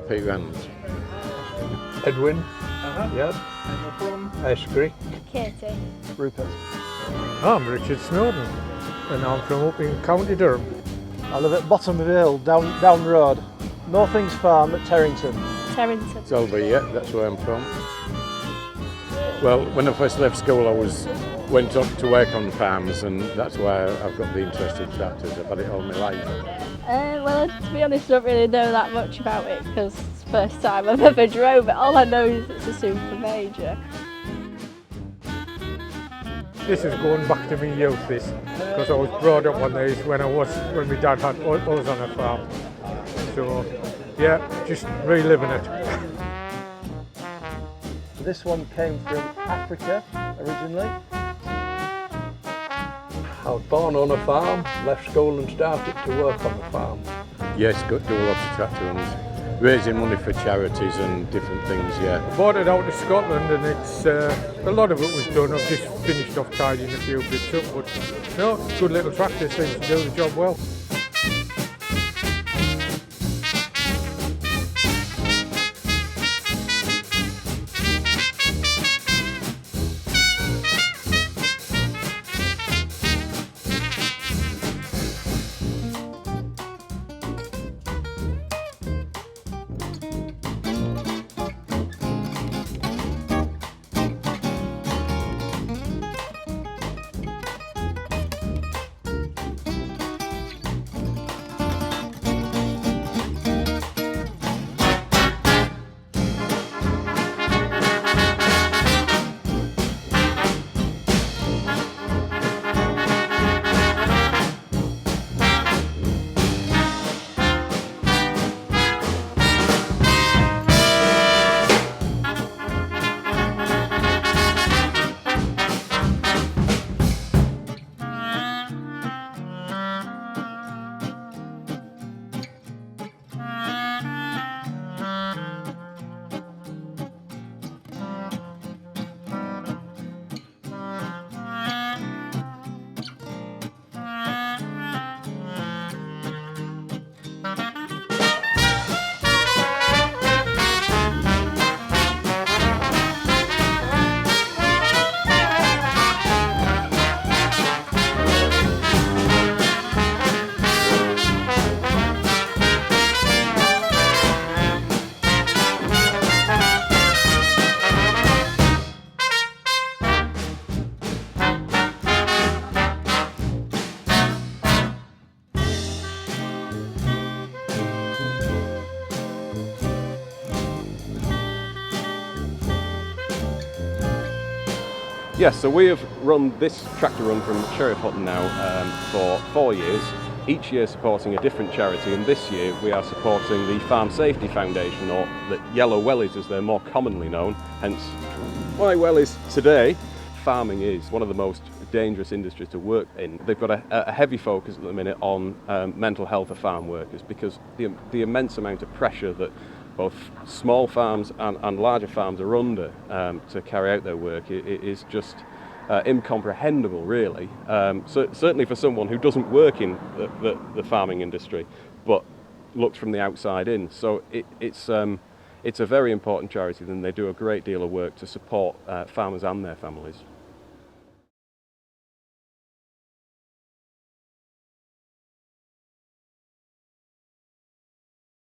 Peter Hans. Edwin. Yep. Ash Creek. Katie. Rupert. I'm Richard Snowden, and I'm from up in County Durham. I live at bottom of the hill, down the road. Northings Farm at Terrington. Terrington. Selby, yeah, that's where I'm from. Well, when I first left school, went up to work on farms, and that's why I've got the interest in tractors. I've had it all my life. Well, to be honest, I don't really know that much about it because it's the first time I've ever drove it. All I know is it's a super major. This is going back to me youth, this, because I was brought up on these when my dad was on a farm. So, yeah, just reliving it. This one came from Africa originally. I was born on a farm, left school and started to work on a farm. Yes, got to do a lot of tractor runs, raising money for charities and different things, yeah. I bought it out of Scotland, and it's a lot of it was done. I've just finished off tidying a few bits up, but no, good little tractor seems to do the job well. Yes, so we have run this tractor run from Sheriff Hutton now for 4 years, each year supporting a different charity, and this year we are supporting the Farm Safety Foundation, or the Yellow Wellies as they're more commonly known, hence why wellies today. Farming is one of the most dangerous industries to work in. They've got a heavy focus at the minute on mental health of farm workers, because the immense amount of pressure that both small farms and larger farms are under to carry out their work is just incomprehensible, really. So certainly for someone who doesn't work in the farming industry, but looks from the outside in. So it's a very important charity, and they do a great deal of work to support farmers and their families.